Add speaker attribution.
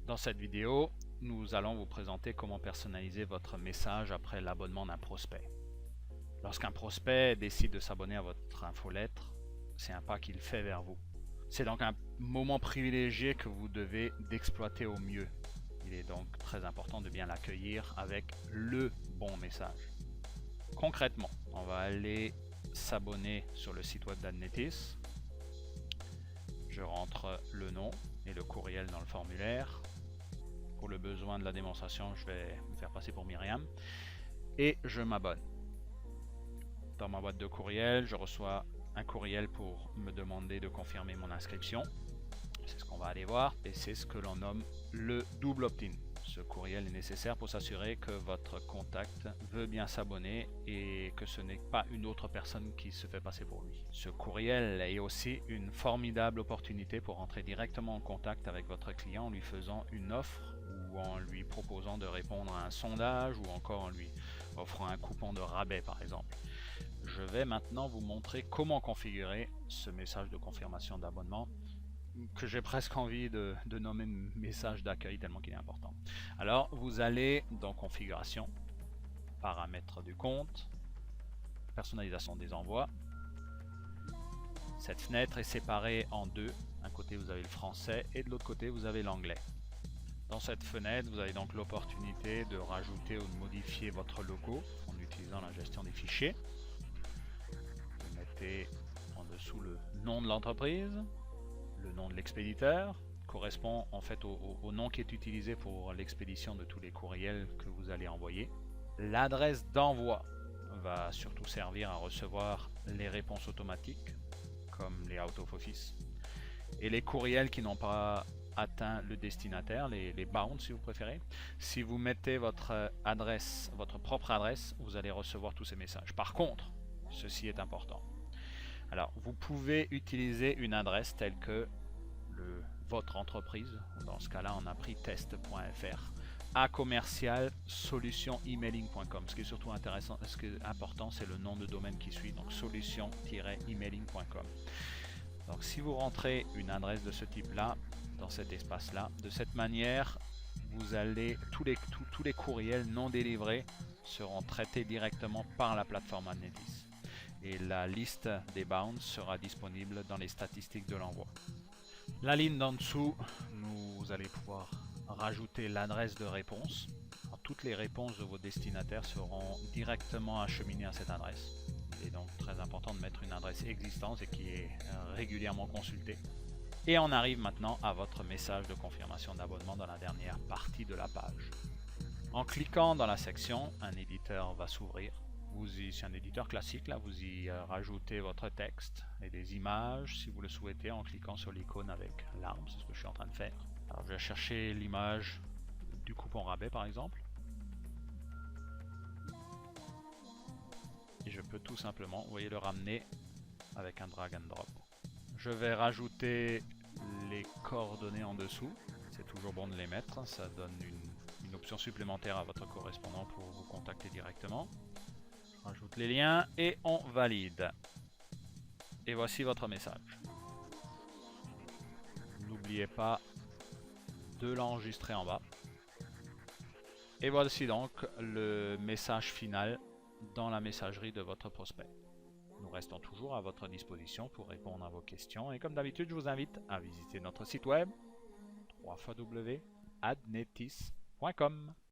Speaker 1: Dans cette vidéo, nous allons vous présenter comment personnaliser votre message après l'abonnement d'un prospect. Lorsqu'un prospect décide de s'abonner à votre infolettre, c'est un pas qu'il fait vers vous. C'est donc un moment privilégié que vous devez d'exploiter au mieux. Il est donc très important de bien l'accueillir avec le bon message. Concrètement, on va aller s'abonner sur le site web d'Adnetis. Je rentre le nom et le courriel dans le formulaire. Pour le besoin de la démonstration, je vais me faire passer pour Myriam. Et je m'abonne. Dans ma boîte de courriel, je reçois un courriel pour me demander de confirmer mon inscription. C'est ce qu'on va aller voir et c'est ce que l'on nomme le double opt-in. Ce courriel est nécessaire pour s'assurer que votre contact veut bien s'abonner et que ce n'est pas une autre personne qui se fait passer pour lui. Ce courriel est aussi une formidable opportunité pour entrer directement en contact avec votre client en lui faisant une offre ou en lui proposant de répondre à un sondage ou encore en lui offrant un coupon de rabais par exemple. Je vais maintenant vous montrer comment configurer ce message de confirmation d'abonnement que j'ai presque envie de nommer message d'accueil tellement qu'il est important. Alors vous allez dans configuration, paramètres du compte, personnalisation des envois. Cette fenêtre est séparée en deux. D'un côté vous avez le français et de l'autre côté vous avez l'anglais. Dans cette fenêtre vous avez donc l'opportunité de rajouter ou de modifier votre logo en utilisant la gestion des fichiers. Vous mettez en dessous le nom de l'entreprise, le nom de l'expéditeur correspond en fait au nom qui est utilisé pour l'expédition de tous les courriels que vous allez envoyer. L'adresse d'envoi va surtout servir à recevoir les réponses automatiques comme les out of office et les courriels qui n'ont pas atteint le destinataire, les bounds si vous préférez. Si vous mettez votre adresse, votre propre adresse, vous allez recevoir tous ces messages. Par contre, ceci est important. Alors, vous pouvez utiliser une adresse telle que votre entreprise. Dans ce cas-là, on a pris test.fr à commercial solution-emailing.com. Ce qui est surtout intéressant, ce qui est important, c'est le nom de domaine qui suit, donc solution-emailing.com. Donc, si vous rentrez une adresse de ce type-là dans cet espace-là, de cette manière, vous allez tous les courriels non délivrés seront traités directement par la plateforme Adnetis. Et la liste des bounds sera disponible dans les statistiques de l'envoi. La ligne d'en dessous, vous allez pouvoir rajouter l'adresse de réponse. Alors, toutes les réponses de vos destinataires seront directement acheminées à cette adresse. Il est donc très important de mettre une adresse existante et qui est régulièrement consultée. Et on arrive maintenant à votre message de confirmation d'abonnement dans la dernière partie de la page. En cliquant dans la section, un éditeur va s'ouvrir. C'est un éditeur classique, là vous y rajoutez votre texte et des images si vous le souhaitez en cliquant sur l'icône avec l'arbre, c'est ce que je suis en train de faire. Alors je vais chercher l'image du coupon rabais par exemple. Et je peux tout simplement, vous voyez, le ramener avec un drag and drop. Je vais rajouter les coordonnées en dessous, c'est toujours bon de les mettre, ça donne une option supplémentaire à votre correspondant pour vous contacter directement. Rajoute les liens et on valide. Et voici votre message. N'oubliez pas de l'enregistrer en bas. Et voici donc le message final dans la messagerie de votre prospect. Nous restons toujours à votre disposition pour répondre à vos questions. Et comme d'habitude, je vous invite à visiter notre site web www.adnetis.com.